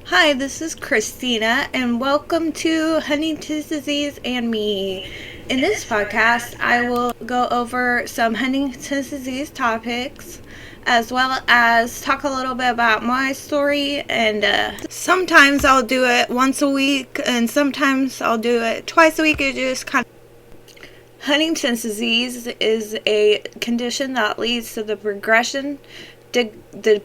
Hi, this is Christina, and welcome to Huntington's Disease and Me. In this podcast, I will go over some Huntington's disease topics, as well as talk a little bit about my story. And sometimes I'll do it once a week, and sometimes I'll do it twice a week. It just kind of Huntington's disease is a condition that leads to the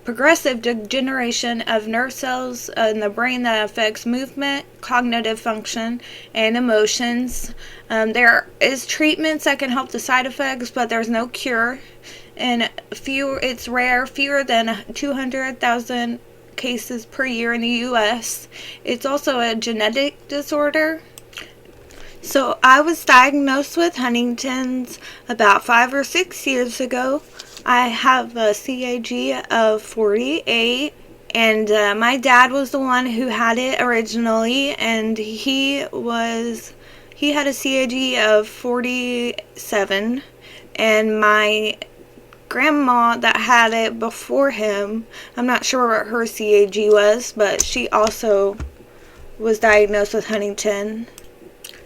progressive degeneration of nerve cells in the brain that affects movement, cognitive function, and emotions. There is treatments that can help the side effects, but there's no cure. And it's rare, fewer than 200,000 cases per year in the U.S. It's also a genetic disorder. So I was diagnosed with Huntington's about 5 or 6 years ago. I have a CAG of 48, and my dad was the one who had it originally, and he had a CAG of 47, and my grandma that had it before him, I'm not sure what her CAG was, but she also was diagnosed with Huntington.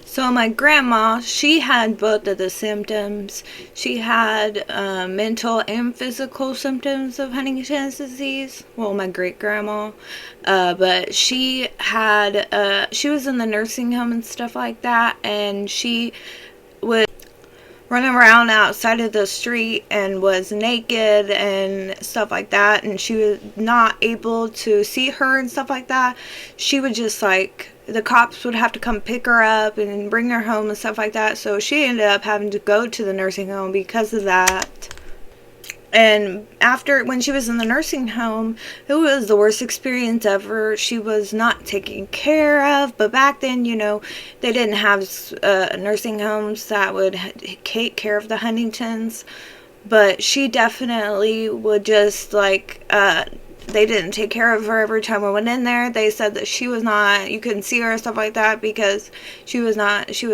So my grandma, she had both of the symptoms. She had mental and physical symptoms of Huntington's disease. Well, my great-grandma. But she was in the nursing home and stuff like that. And she would run around outside of the street and was naked and stuff like that. And she was not able to see her and stuff like that. She would just the cops would have to come pick her up and bring her home and stuff like that. So she ended up having to go to the nursing home because of that. And when she was in the nursing home, it was the worst experience ever. She was not taken care of. But back then, they didn't have nursing homes that would take care of the Huntingtons. But she definitely would just they didn't take care of her every time I went in there. They said that you couldn't see her and stuff like that because she was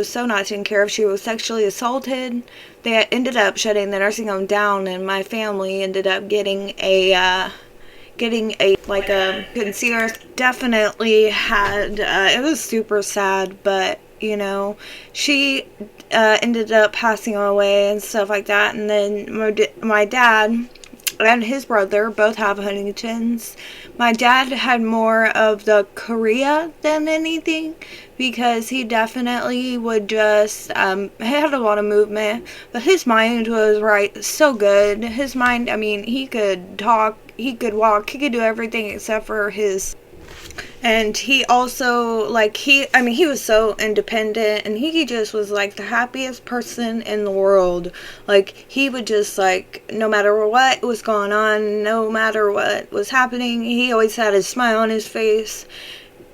so not taken care of. She was sexually assaulted. They ended up shutting the nursing home down, and my family ended up getting a couldn't see her. Definitely had, it was super sad, but, she ended up passing away and stuff like that. And then my dad and his brother both have Huntington's. My dad had more of the chorea than anything because he definitely would just, he had a lot of movement, but his mind was so good. His mind, he could talk, he could walk, he could do everything except for his. And he also, he was so independent, and he just was, the happiest person in the world. He would just, no matter what was going on, no matter what was happening, he always had a smile on his face.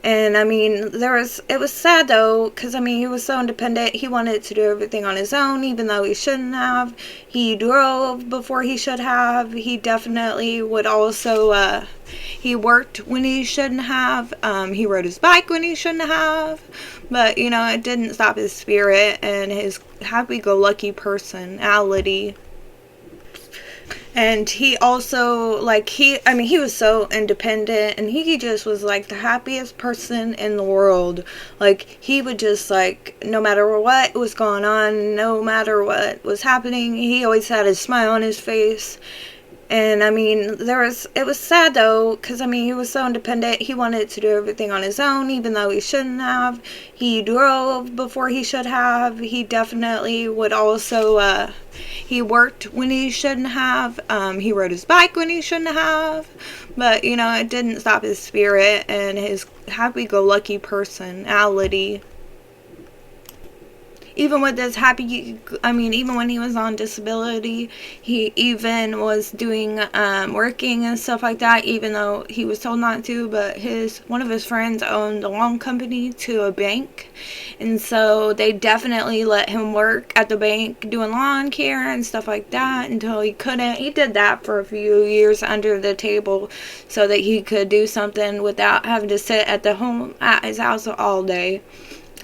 And, it was sad, though, because, he was so independent. He wanted to do everything on his own, even though he shouldn't have. He drove before he should have. He definitely would also, he worked when he shouldn't have. He rode his bike when he shouldn't have. But, it didn't stop his spirit and his happy-go-lucky personality. And he also, he was so independent, and he just was, the happiest person in the world. He would just, no matter what was going on, no matter what was happening, he always had a smile on his face. And, it was sad, though, because, he was so independent. He wanted to do everything on his own, even though he shouldn't have. He drove before he should have. He definitely would also, he worked when he shouldn't have. He rode his bike when he shouldn't have. But, it didn't stop his spirit and his happy-go-lucky personality. Even with this even when he was on disability, he even was doing, working and stuff like that, even though he was told not to, but one of his friends owned a loan company to a bank, and so they definitely let him work at the bank doing lawn care and stuff like that until he couldn't. He did that for a few years under the table so that he could do something without having to sit at his house all day.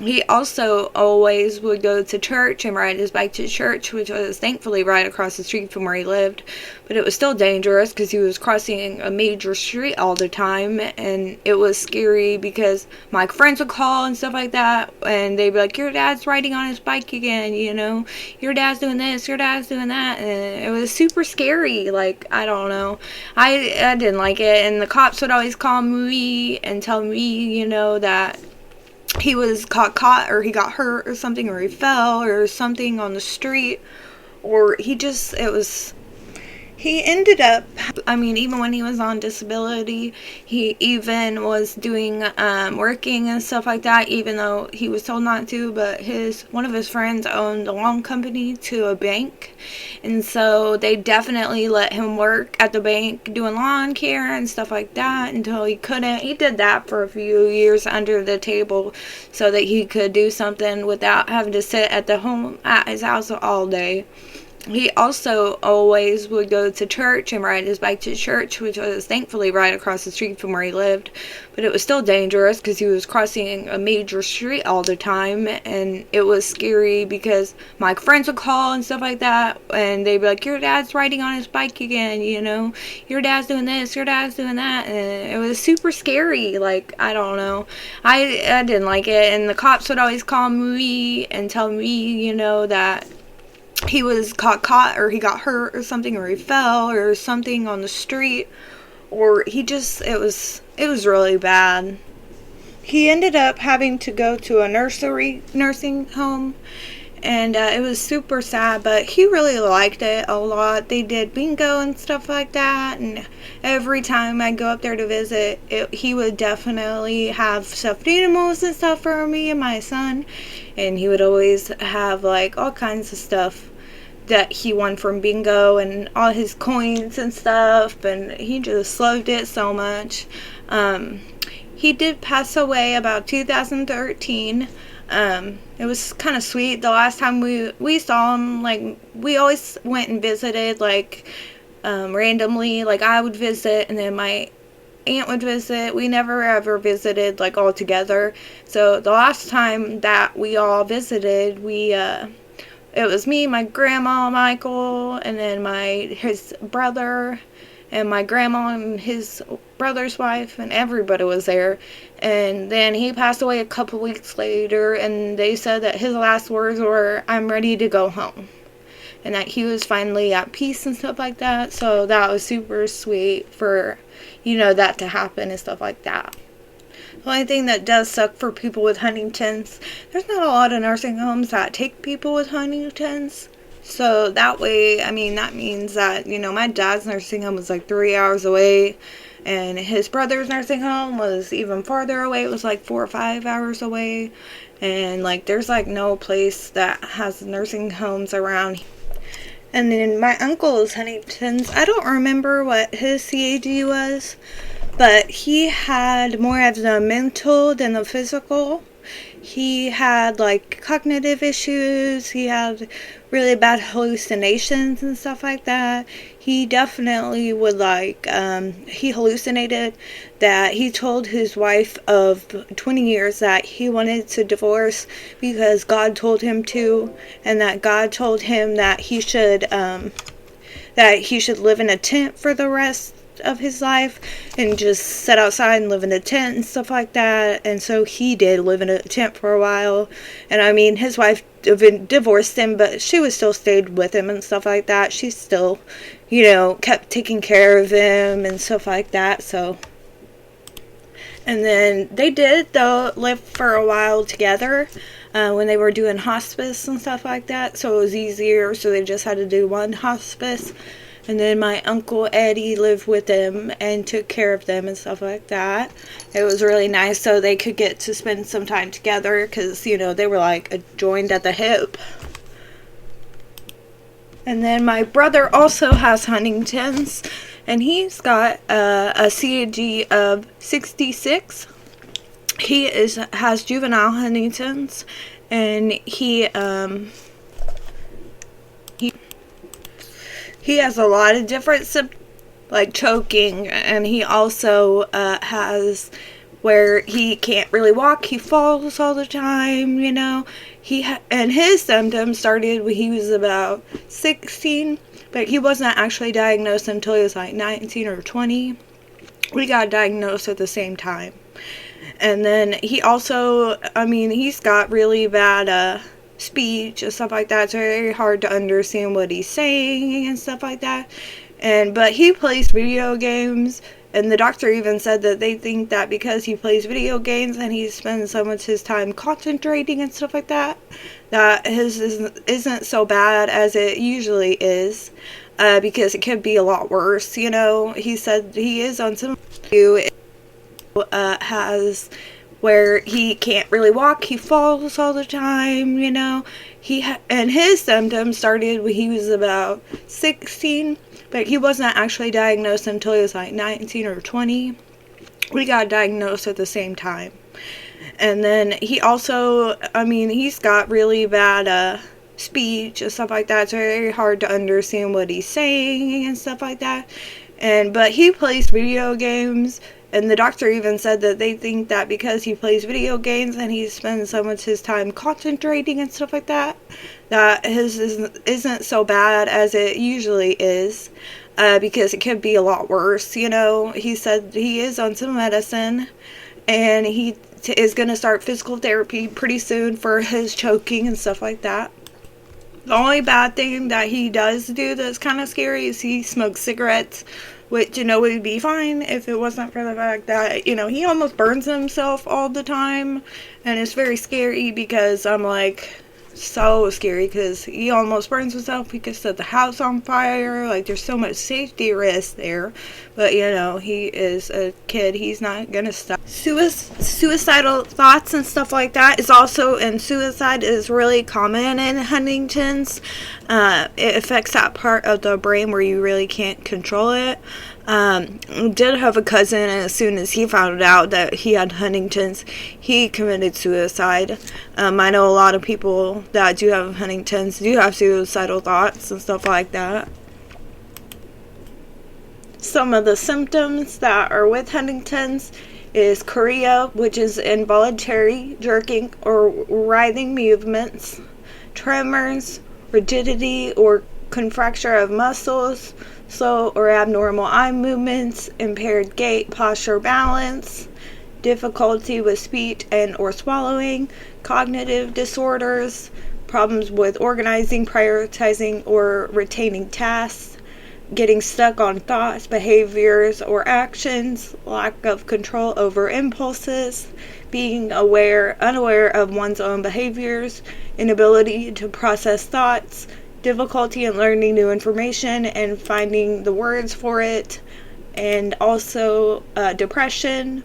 He also always would go to church and ride his bike to church, which was thankfully right across the street from where he lived. But it was still dangerous because he was crossing a major street all the time, and it was scary because my friends would call and stuff like that, and they'd be like, your dad's riding on his bike again, your dad's doing this, your dad's doing that, and it was super scary. Like, I don't know. I didn't like it, and the cops would always call me and tell me, that he was caught or he got hurt or something, or he fell or something on the street, or he ended up, even when he was on disability, he even was doing working and stuff like that, even though he was told not to. But one of his friends owned a loan company to a bank, and so they definitely let him work at the bank doing lawn care and stuff like that until he couldn't. He did that for a few years under the table so that he could do something without having to sit at his house all day. He also always would go to church and ride his bike to church, which was thankfully right across the street from where he lived. But it was still dangerous because he was crossing a major street all the time, and it was scary because my friends would call and stuff like that, and they'd be like, your dad's riding on his bike again, your dad's doing this, your dad's doing that, and it was super scary. Like, I don't know. I didn't like it, and the cops would always call me and tell me, that he was caught or he got hurt or something, or he fell or something on the street, or it was really bad. He ended up having to go to a nursing home, and it was super sad, but he really liked it a lot. They did bingo and stuff like that, and every time I go up there to visit, he would definitely have stuffed animals and stuff for me and my son, and he would always have like all kinds of stuff that he won from bingo and all his coins and stuff, and he just loved it so much. He did pass away about 2013. It was kind of sweet. The last time we saw him, like, we always went and visited, like, randomly. Like, I would visit, and then my aunt would visit. We never ever visited, like, all together. So the last time that we all visited, it was me, my grandma, Michael, and then his brother, and my grandma and his brother's wife, and everybody was there. And then he passed away a couple weeks later, and they said that his last words were, I'm ready to go home. And that he was finally at peace and stuff like that. So that was super sweet for, that to happen and stuff like that. The only thing that does suck for people with Huntingtons, there's not a lot of nursing homes that take people with Huntingtons. So that way, that means that, my dad's nursing home was like 3 hours away, and his brother's nursing home was even farther away. It was like 4 or 5 hours away. And like, there's like no place that has nursing homes around. And then my uncle's Huntington's, I don't remember what his CAD was, but he had more of the mental than the physical. He had like cognitive issues. He had really bad hallucinations and stuff like that. He definitely would he hallucinated that he told his wife of 20 years that he wanted to divorce because God told him to, and that God told him that he should live in a tent for the rest of his life and just sit outside and live in a tent and stuff like that. And so he did live in a tent for a while, and his wife divorced him, but she was still stayed with him and stuff like that. She still kept taking care of him and stuff like that. So, and then they did though live for a while together when they were doing hospice and stuff like that, so it was easier, so they just had to do one hospice. And then my Uncle Eddie lived with them and took care of them and stuff like that. It was really nice, so they could get to spend some time together because, they were like joined at the hip. And then my brother also has Huntington's, and he's got a CAG of 66. He has juvenile Huntington's, and he has a lot of different like choking, and he also has where he can't really walk, he falls all the time, and his symptoms started when he was about 16, but he wasn't actually diagnosed until he was like 19 or 20. We got diagnosed at the same time. And then he also, he's got really bad speech and stuff like that. It's very hard to understand what he's saying and stuff like that. But he plays video games, and the doctor even said that they think that because he plays video games and he spends so much his time concentrating and stuff like that, that his isn't so bad as it usually is, because it could be a lot worse. He said he is on some has where he can't really walk, he falls all the time, and his symptoms started when he was about 16, but he wasn't actually diagnosed until he was like 19 or 20. We got diagnosed at the same time. And then he also, he's got really bad speech and stuff like that. It's very hard to understand what he's saying and stuff like that. But he plays video games, and the doctor even said that they think that because he plays video games and he spends so much his time concentrating and stuff like that, that his isn't so bad as it usually is, because it could be a lot worse. He said he is on some medicine, and he is going to start physical therapy pretty soon for his choking and stuff like that. The only bad thing that he does do that's kind of scary is he smokes cigarettes, which, would be fine if it wasn't for the fact that, he almost burns himself all the time, and it's very scary because I'm like, so scary because he almost burns himself. He could set the house on fire. Like, there's so much safety risk there. But, he is a kid. He's not going to stop. Suicidal thoughts and stuff like that is also, and suicide is really common in Huntington's. It affects that part of the brain where you really can't control it. Did have a cousin, and as soon as he found out that he had Huntington's, he committed suicide. I know a lot of people that do have Huntington's do have suicidal thoughts and stuff like that. Some of the symptoms that are with Huntington's is chorea, which is involuntary jerking or writhing movements, tremors, rigidity or contracture of muscles, slow or abnormal eye movements, impaired gait, posture, balance, difficulty with speech and or swallowing, cognitive disorders, problems with organizing, prioritizing, or retaining tasks, getting stuck on thoughts, behaviors, or actions, lack of control over impulses, being unaware of one's own behaviors, inability to process thoughts, difficulty in learning new information and finding the words for it, and also depression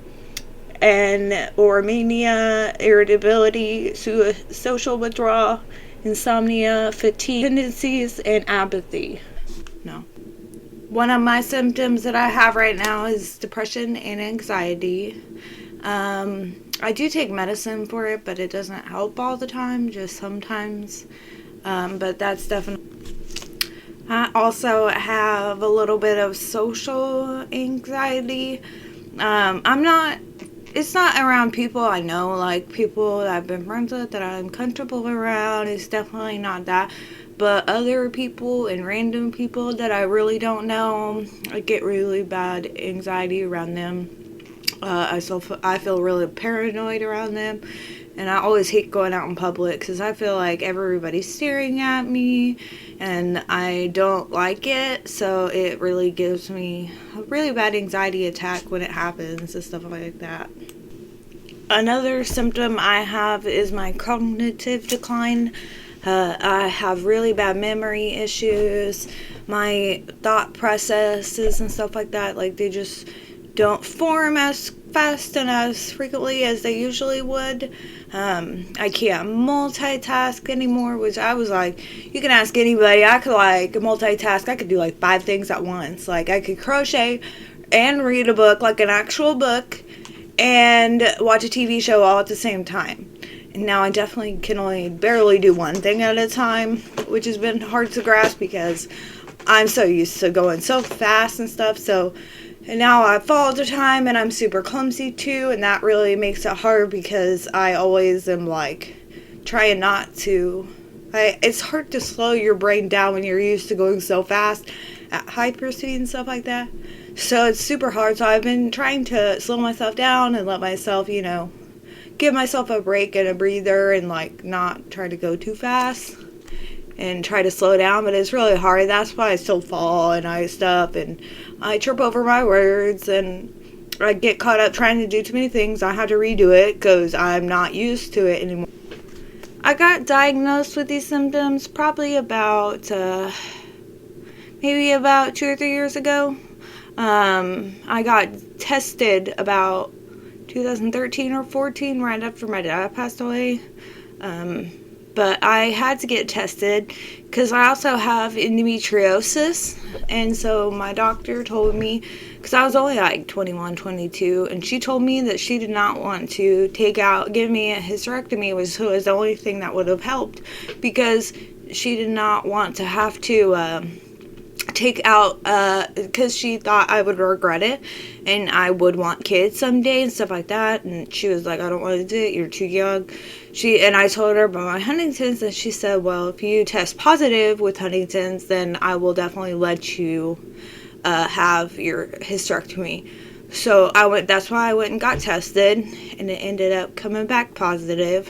or mania, irritability, social withdrawal, insomnia, fatigue tendencies, and apathy. One of my symptoms that I have right now is depression and anxiety. I do take medicine for it, but it doesn't help all the time, just sometimes. But that's definitely... I also have a little bit of social anxiety. It's not around people I know, like people that I've been friends with that I'm comfortable around. It's definitely not that. But other people and random people that I really don't know, I get really bad anxiety around them. I feel really paranoid around them. And I always hate going out in public because I feel like everybody's staring at me and I don't like it. So it really gives me a really bad anxiety attack when it happens and stuff like that. Another symptom I have is my cognitive decline. I have really bad memory issues. My thought processes and stuff like that, like they just don't form as fast and as frequently as they usually would. I can't multitask anymore, which I was like, you can ask anybody. I could like multitask. I could do like 5 things at once. Like I could crochet and read a book, like an actual book, and watch a TV show all at the same time. And now I definitely can only barely do one thing at a time, which has been hard to grasp because I'm so used to going so fast and stuff. So And now I fall all the time, and I'm super clumsy too, and that really makes it hard because I always am like trying not to. It's hard to slow your brain down when you're used to going so fast at hyper speed and stuff like that. So it's super hard. So I've been trying to slow myself down and let myself, give myself a break and a breather and like not try to go too fast and try to slow down, but it's really hard. That's why I still fall and I stop and I trip over my words and I get caught up trying to do too many things. I have to redo it because I'm not used to it anymore. I got diagnosed with these symptoms probably about maybe about 2 or 3 years ago. I got tested about 2013 or 14, right after my dad passed away. But I had to get tested because I also have endometriosis. And so my doctor told me, because I was only like 21, 22, and she told me that she did not want to give me a hysterectomy, which was the only thing that would have helped, because she did not want to have to take out, because she thought I would regret it and I would want kids someday and stuff like that. And she was like, I don't want to do it, you're too young. And I told her about my Huntingtons, and she said, well, if you test positive with Huntingtons, then I will definitely let you have your hysterectomy. So that's why I went and got tested, and it ended up coming back positive,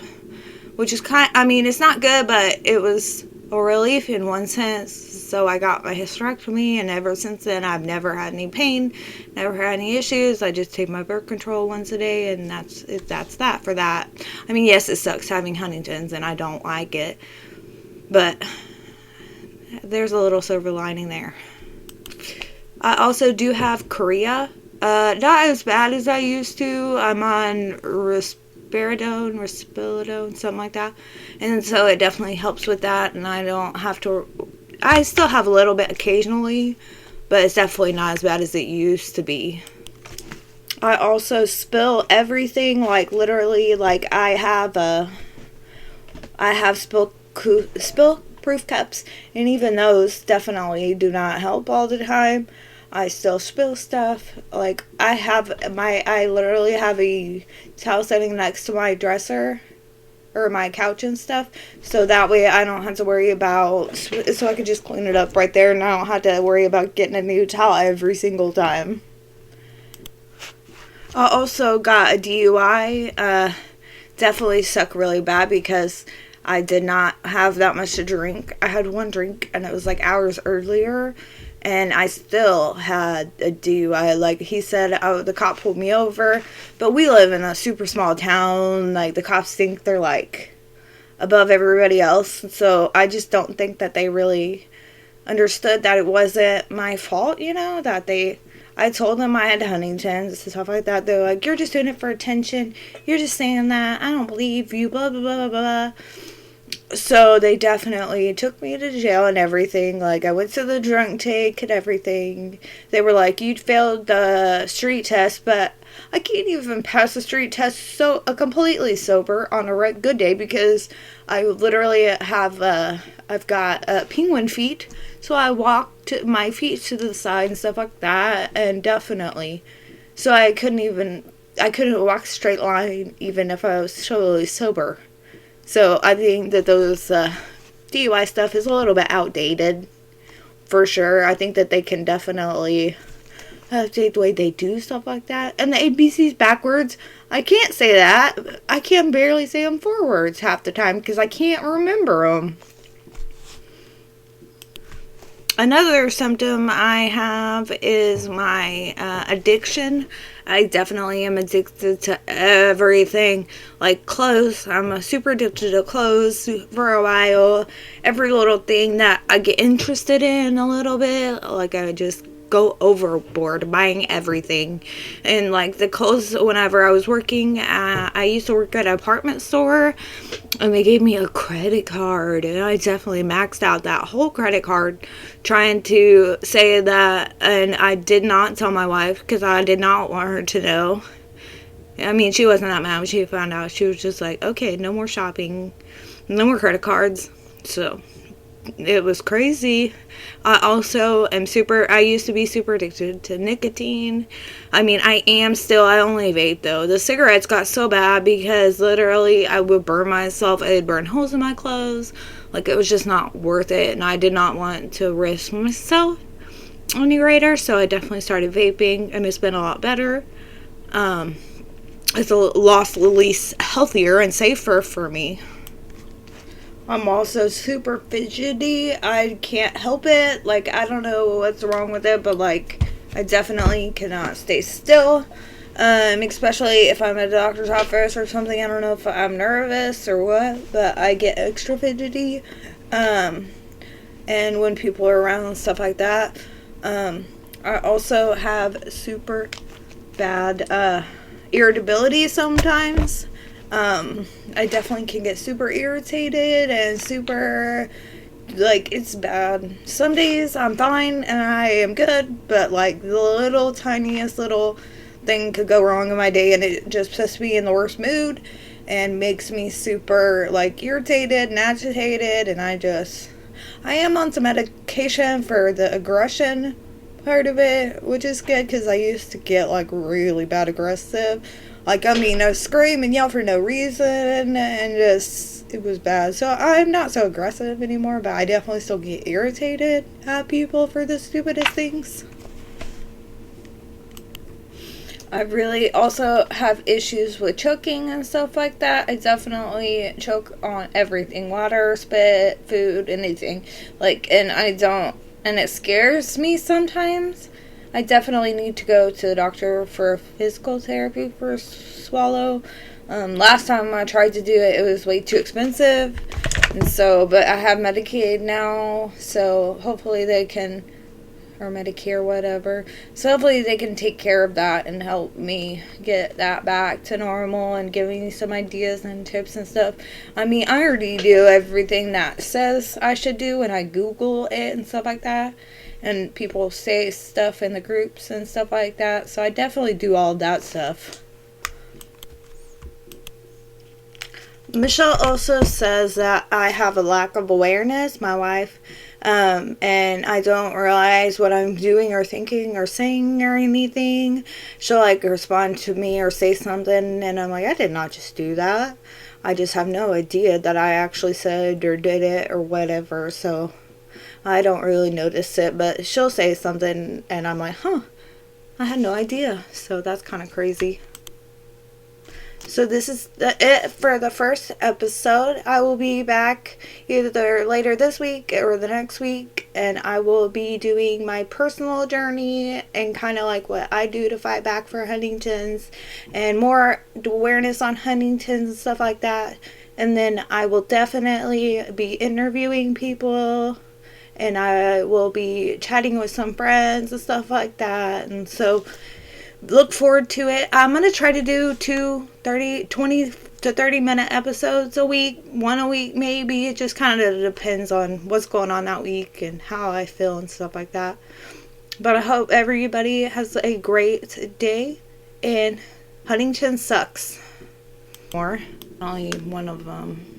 which is it's not good, but it was a relief in one sense. So I got my hysterectomy, and ever since then I've never had any pain, never had any issues. I just take my birth control once a day, and that's that for that. Yes, it sucks having Huntington's and I don't like it, but there's a little silver lining there. I also do have chorea, not as bad as I used to. I'm on risperidone, something like that, and so it definitely helps with that, and I don't have to. I still have a little bit occasionally, but it's definitely not as bad as it used to be. I also spill everything, like literally, like I have spill proof cups, and even those definitely do not help all the time. I still spill stuff. Like I literally have a towel sitting next to my dresser or my couch and stuff, so that way I don't have to worry about, so I can just clean it up right there, and I don't have to worry about getting a new towel every single time. I also got a DUI. Definitely sucked really bad because I did not have that much to drink. I had one drink, and it was like hours earlier, and I still had a DUI. Like, he said, the cop pulled me over, but we live in a super small town. Like, the cops think they're, like, above everybody else. So I just don't think that they really understood that it wasn't my fault, I told them I had Huntingtons and stuff like that. They're like, you're just doing it for attention. You're just saying that. I don't believe you, blah, blah, blah, blah, blah. So they definitely took me to jail and everything. Like, I went to the drunk take and everything. They were like, you failed the street test, but I can't even pass the street test completely sober on a good day, because I literally I've got penguin feet, so I walked my feet to the side and stuff like that, and definitely, so I couldn't walk a straight line even if I was totally sober. So I think that those DUI stuff is a little bit outdated, for sure. I think that they can definitely update the way they do stuff like that. And the ABC's backwards. I can't say that. I can barely say them forwards half the time because I can't remember them. Another symptom I have is my addiction. I definitely am addicted to everything. Like clothes. I'm super addicted to clothes for a while. Every little thing that I get interested in a little bit. Like, I just go overboard buying everything. And like the clothes, whenever I was working, I used to work at an apartment store, and they gave me a credit card, and I definitely maxed out that whole credit card trying to say that, and I did not tell my wife because I did not want her to know. I mean, she wasn't that mad when she found out. She was just like, okay, no more shopping, no more credit cards. So it was crazy. I used to be super addicted to nicotine. I mean, I am still. I only vape though. The cigarettes got so bad because literally I would burn myself. I'd burn holes in my clothes. Like, it was just not worth it, and I did not want to risk myself any greater, so I definitely started vaping, and it's been a lot better. It's a lot least healthier and safer for me. I'm also super fidgety. I can't help it. Like, I don't know what's wrong with it, but, like, I definitely cannot stay still. Especially if I'm at a doctor's office or something. I don't know if I'm nervous or what, but I get extra fidgety. And when people are around and stuff like that. I also have super bad, irritability sometimes. I definitely can get super irritated and super, like, it's bad. Some days I'm fine and I am good, but, like, the little tiniest little thing could go wrong in my day and it just puts me in the worst mood and makes me super, like, irritated and agitated, and I am on some medication for the aggression part of it, which is good because I used to get, like, really bad aggressive. Like, I mean, I scream and yell for no reason, and just, it was bad. So I'm not so aggressive anymore, but I definitely still get irritated at people for the stupidest things. I really also have issues with choking and stuff like that. I definitely choke on everything. Water, spit, food, anything. Like, and it scares me sometimes. I definitely need to go to the doctor for physical therapy for swallow. Last time I tried to do it, it was way too expensive. And so, but I have Medicaid now, so hopefully they can, or Medicare, whatever. So hopefully they can take care of that and help me get that back to normal and give me some ideas and tips and stuff. I mean, I already do everything that says I should do, and I Google it and stuff like that. And people say stuff in the groups and stuff like that. So I definitely do all that stuff. Michelle also says that I have a lack of awareness, my wife, and I don't realize what I'm doing or thinking or saying or anything. She'll, like, respond to me or say something, and I'm like, I did not just do that. I just have no idea that I actually said or did it or whatever, so I don't really notice it, but she'll say something, and I'm like, huh, I had no idea, so that's kind of crazy. So this is it for the first episode. I will be back either later this week or the next week, and I will be doing my personal journey and kind of like what I do to fight back for Huntingtons and more awareness on Huntingtons and stuff like that. And then I will definitely be interviewing people, and I will be chatting with some friends and stuff like that. And so look forward to it. I'm going to try to do 20 to 30 minute episodes a week, one a week maybe. It just kind of depends on what's going on that week and how I feel and stuff like that. But I hope everybody has a great day, and Huntington sucks. Or only one of them.